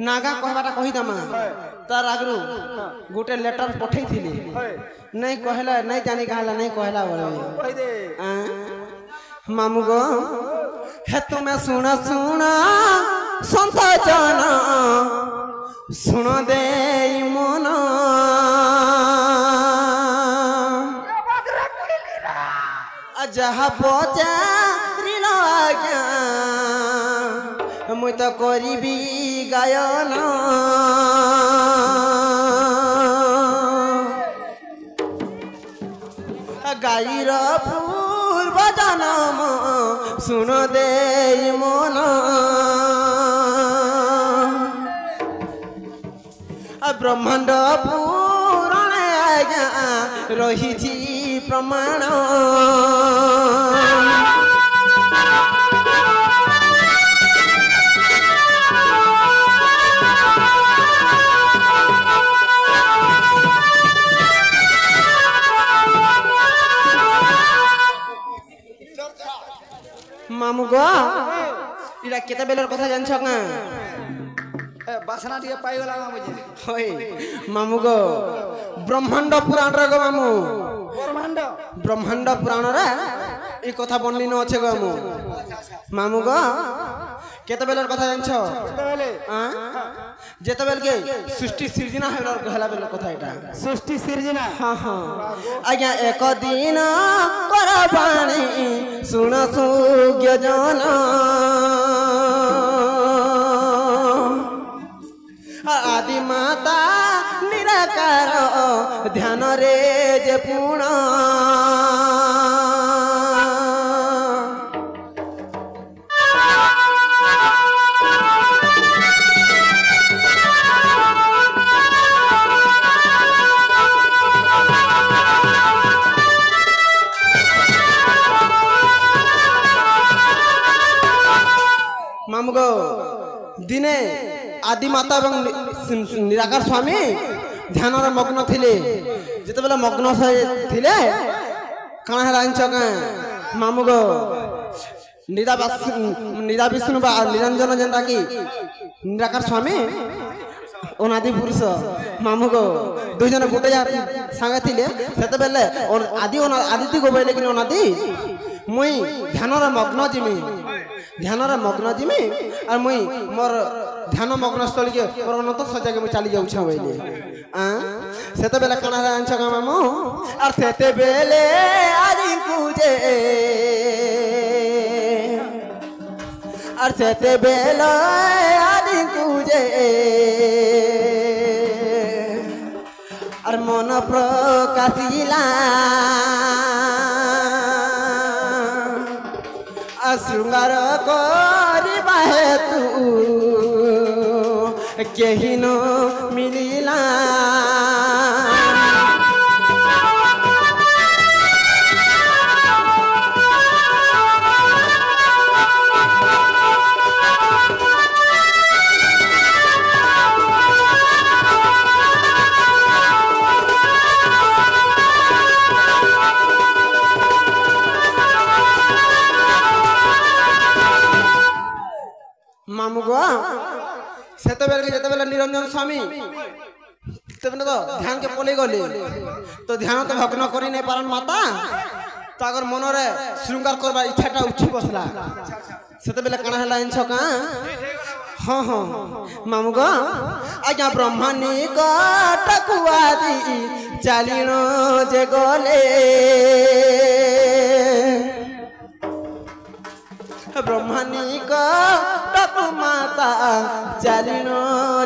नागा कहबाटा कही दमा तार आगरू गोटे लेटर पठै थिली नहीं कहला नहीं जानी कहला नहीं कहला कहि दे मामू गो हे तुमे सुना सुना संत जन सुन दे मन जहा पचारिल आज्ञा मुई तो करी गायन गाईर पूर्व जन्म सुन दे मन ब्रह्मांड पुराण आज्ञा रही प्रमाण मामू गो इरा केते बेलर कथा जानछ का बासना दिए पाई गला मुझे होय मामू गो ब्रह्मांड पुराण रे गो मामू ब्रह्मांड पुराण रे ई कथा बन्नी न अछि गो मामू गो केते बेलर कथा जानछ हां जेते बेल के सृष्टि सृजना हेला बेलर कथा एटा सृष्टि सृजना हां हां आज्ञा एक दिन कर पानी सुन सुज्ञ जन आदि माता निराकार ध्यान रे जे पूर्ण मामू गो दिने आदि माता एवं निराकार स्वामी ध्यान मग्न थिले जिते बेला मग्न थिले काना हला अंच का मामू गो निरा विष्णु बा निरंजन जेनटा की निराकार स्वामी अनादि पुरुष मामू गो दुई जन गोटे सांगे थिले सेते बेले आदि आदिति गो बोले कि अनादि मुई ध्यान मग्न जिमी और मुई मोर ध्यान मग्न स्थल के परमनत सजा के चली जाऊ छ बोले सेते बेले काना आंछ का मामू और सेते बेले आदि कुजे और सेते बेले आदि कुजे और मन प्रकाशिला श्रृंगार करिबा हेतु केही न मिलिला मामू गो सेते बेले निरंजन स्वामी तबने तो ध्यान के पले गले तो ध्यान तो भग्न करी नहीं पारन माता तागर मन रे श्रृंगार करबा इच्छाटा उठी बसला सेते बेले काना हला इंछ का हां हां मामू गो आज्ञा ब्रह्मणी कटकुआदी चालिनो जे गले ब्रह्मणी कटकु माता चालिनो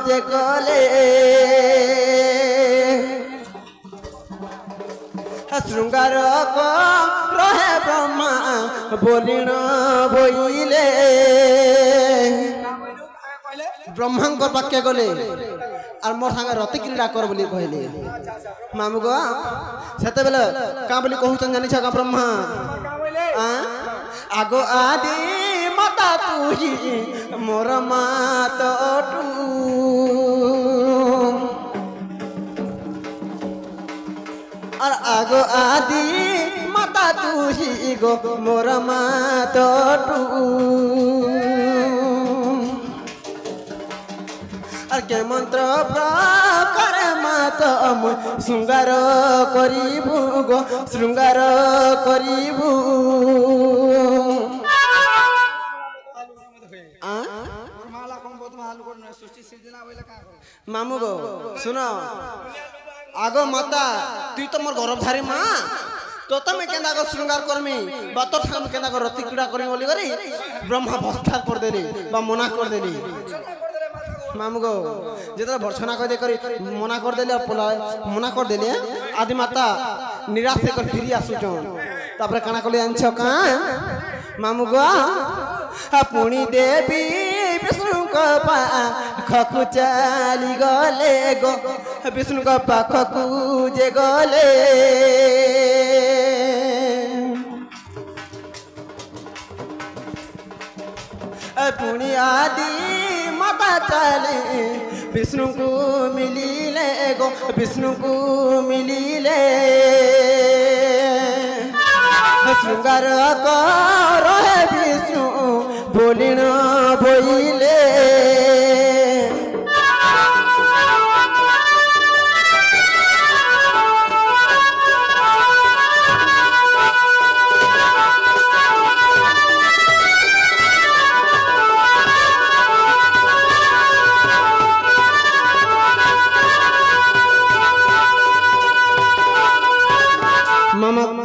जे गले श्रृंगार को रहे ब्रह्मा बोलिण बोइले ब्रह्मांकर वाक्य गले और मोर संगे रति क्रीड़ा कर बोली कहले मामू गो सेते बेले का बोली कहउछन जानि छ का ब्रह्मा आगो आदि माता तू ही मोर मात टू और आगो आदि माता तू ही गो मोर मात टू আর কে মন্ত্র প্রকারে মাত শৃঙ্গার করিবু গো শৃঙ্গার করিবু মালা কম বহুত মালু করন সৃষ্টি সৃজনা বইলা কা করব মামু গো শুন আগ মাতা তুই তো মোর গর্ভধারী মা তো তুমি কেন্দা গো শৃঙ্গার করমি বা তোর সামনে কেন্দা গো রতি ক্রীড়া করমি বলি করি ব্রহ্মা ভস্তাত করে দেলি বা মনা করে দেলি মামু গো যেটা ভর্সনা করে করি মনা করে দেলি আর মনা করে দেলি আদি মাতা নিরাশ করে ফিরি আসুছন তারপরে কানা কলি আনছ কা মামু গো পুଣି দেবী বিষ্ণুଙ୍କ ପାଖକୁ ଚାଲି ଗଲେ ଗো ବିଷ୍ଣୁଙ୍କ ପାଖକୁ ଯେ ଗଲେ ପୁଣି ଆଦି ମାତା ଚାଲି ବିଷ୍ଣୁଙ୍କୁ ମିଳିଲେ ଗୋ ବିଷ୍ଣୁଙ୍କୁ ମିଳିଲେ ଶୃଙ୍ଗାର କର ହେ ବିଷ୍ଣୁ ବୋଲିଣ ବୋଇଲେ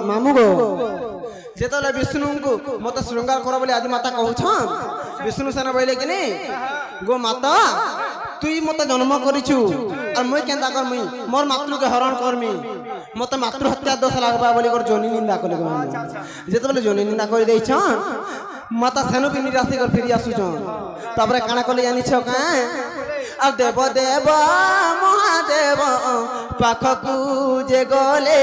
মামু গো যেতলে বিষ্ণুଙ୍କୁ মতো শৃঙ্গার কর বলে আদি মাতা কହୁছন বিষ্ণু সেনা বইলে কিনি গো মাতা তুই মতো জন্ম করিছু আর মুই কেন্দা করমি মোর মাতৃকে হরণ করমি মতো মাতৃ হত্যা দোষ লাগবা বলি কর জনি নিন্দা কলে গো যেতলে জনি নিন্দা করে দেইছন মাতা সেনু কি নিরাশি কর ফিরি আসুছন তারপরে কানা কলে জানিছ কা আর দেব দেব মহাদেব পাখকু যে গলে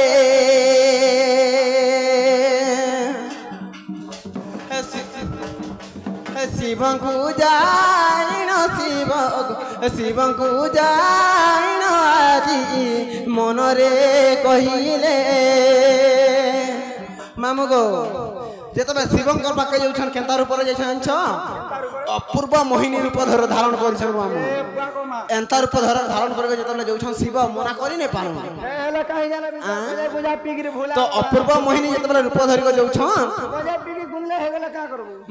শিবଙ୍କୁ ଜାଣିନ ଶିବଙ୍କୁ ଜାଣିନ ଆଜି ମନରେ କହିଲେ ମାମୁ ଗো যেতবে শিবঙ্কর পাকে যাচ্ছেন কেন্তা রূপরে যাচ্ছেন জানছ অপূর্ব মোহিনী রূপ ধারণ করেছেন মামু এন্তা রূপ ধারণ করে যেতবে যাচ্ছেন শিব মনা করি নে পান তো অপূর্ব মোহিনী যেতবে রূপ ধরিক যাচ্ছন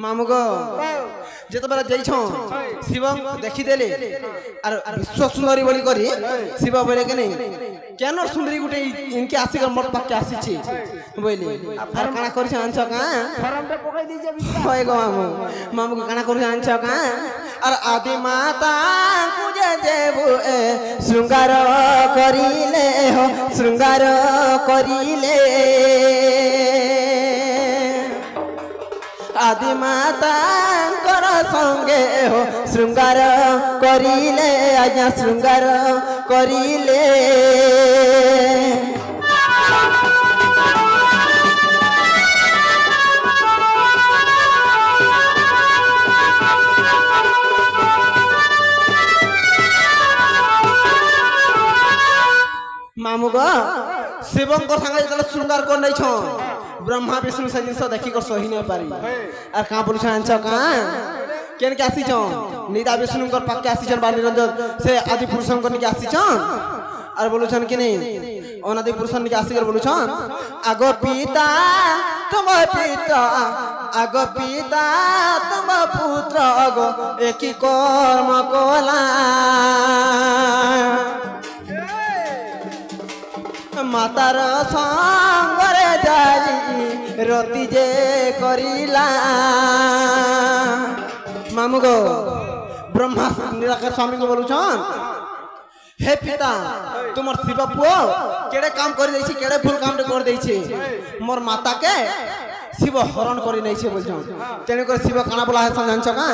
মামু গো যেতবে যাইছন শিব দেখিদেলে আর বিশ্ব সুন্দরী বলি করি শিব বলে কেন কেন সুন্দরী গোটে ইনকে আসিক মোট পাকে আসিছি বইলি আর কানা করিছ আনছ কা ফরমটা পকাই দিছে হয় গো মামু মামু কানা করিছ আনছ কা আর আদি মাতা কুজে দেবু শৃঙ্গার করিলে হো শৃঙ্গার করিলে আদি মাতাঙ্কর সঙ্গে হো শৃঙ্গার করিলে আজ্ঞা শৃঙ্গার করিলে মামু গো শিবঙ্কর সাঙ্গে যেতলে শৃঙ্গার করে নেইছ ব্রহ্মা বিষ্ণু সে জিনিস দেখি কর সহি না পারি আর কা বলছ আনছ কা কেন কে আসিছ নিদা বিষ্ণুঙ্কর পাকে আসিছন বা নিরঞ্জন সে আদি পুরুষঙ্কর নিকে আসিছন আর বলুছন কি নেই অনাদি পুরুষ নিকে আসিকর বলুছন আগ পিতা তুম পিতা আগ পিতা তুম পুত্র গো একই কর্ম কলা মাতার সঙ্গরে যাই রতি যে করিলা মামু গো ব্রহ্মা নিরাকার স্বামীকে বলুছন হে পিতা তোমার শিব পুଅ কেড়ে কাম করে দেইছি কেড়ে ভুল কামটা করে দেইছে মোর মাতাকে শিব হরণ করে নেইছে বলছন তেণু করে শিব কানা বলা হেসন জানছ কা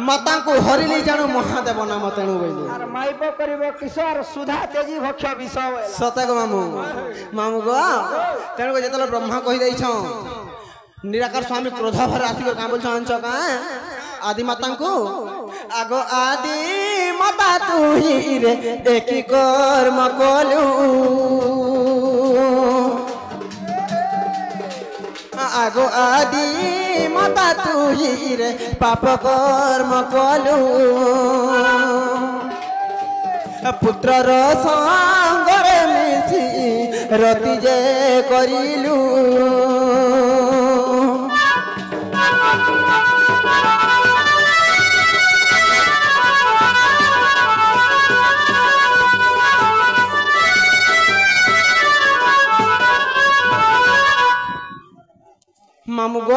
মাতাଙ୍କୁ হরিলি জানু মহাদেব নাম তেণু বইলি আর মাইপ করিব কিশোর সুধা তেজি ভক্ষ বিষ সতে গো মামু মামু গো তেণু করে যেতলে ব্রহ্মা কহি দেইছ নিরাকার স্বামী ক্রোধ ভরে আসি কাঁ বলছ জানছ কা আদি মাতাଙ୍କୁ আগ আদি মাতা তুই রে একই কর্ম কলু আগ আদি মাতা তুই রে পাপ কর্ম কলু पुत्रर संगरे मिसी रति जे करिलु मामू गो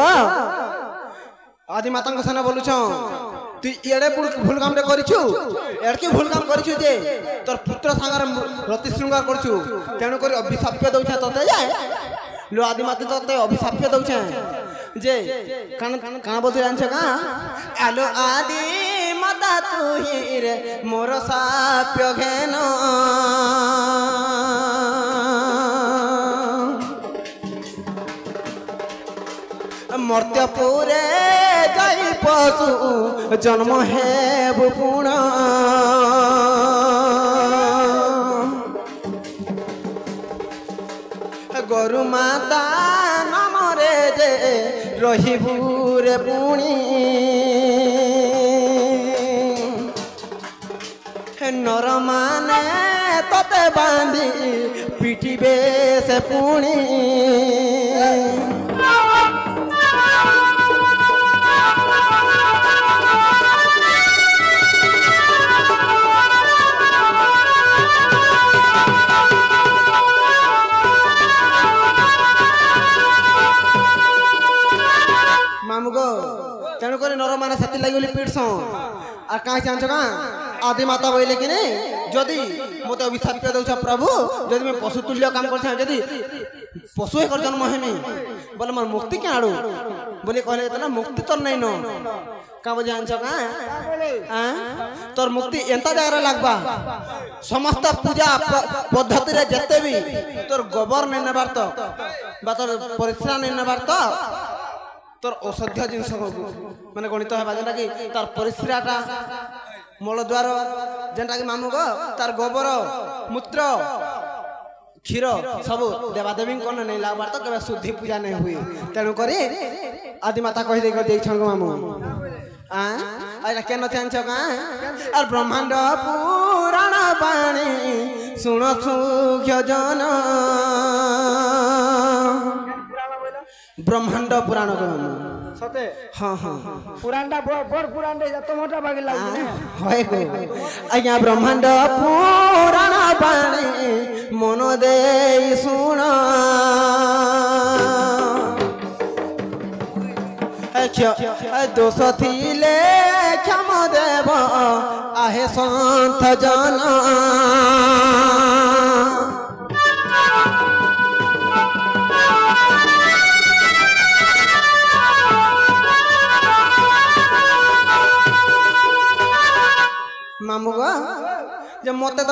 आदि माता सेना बोलुछ तु एड़े भूल काम करिछु एड़के भूल काम करिछु जे तोर पुत्र संगर रति श्रृंगार करछु तेणु करी अभिशाप्य दउछ तते जाय लो आदि माता तते अभिशाप्य दउछ जे कान कान बोल जानछ का आलो आदि माता तू ही रे मोर साप्य घेन मर्त्यपुरे जाई पशु जन्म हेबु पुण गरु माता नामरे जे रहिबु रे पुणी नर माने तते बांधी पिटिबे से पुणी मामुगो तेणु कर नर माने से लगे पीड़स आ कहीं चाहछ का आदि माता बोले कि नहीं जदि मत अभिशाप्य दौछ प्रभु जदि मैं पशु तुल्य काम कर जदि पशु एक जन्म हेमी बोले मोर मुक्ति क्या आड़ू बोले कहले तो ना मुक्ति तो नहीं न का बोझे जानछ का तोर मुक्ति एंता जगह लगबा समस्त पूजा पद्धति रे जते भी तोर गोबर नहीं नेबार तो बा तोर परिश्रा नहीं नेबार तो तोर औषध्य जिनस माने गणित है जेनटा कि तार परिश्राटा मलद्वार जेनटा कि मामू गो तार गोबर मूत्र क्षीर सब देवादेवी कौन नहीं लागबार तो केवल शुद्धि पूजा नहीं हुई तेणु करी आदि माता कही दे मामू केन चाहछ का और ब्रह्मांड पुराण पाणी शुण सुख्य जन ब्रह्मांड पुराण को सते हाँ हाँ पुराणटा बड़ पुराण रे जत मोटा बागे लागने होय को आज्ञा ब्रह्मांड पुराण पाणी मन दे सुन दोष थिले क्षम देव आहे संत जन मामू गो जे मते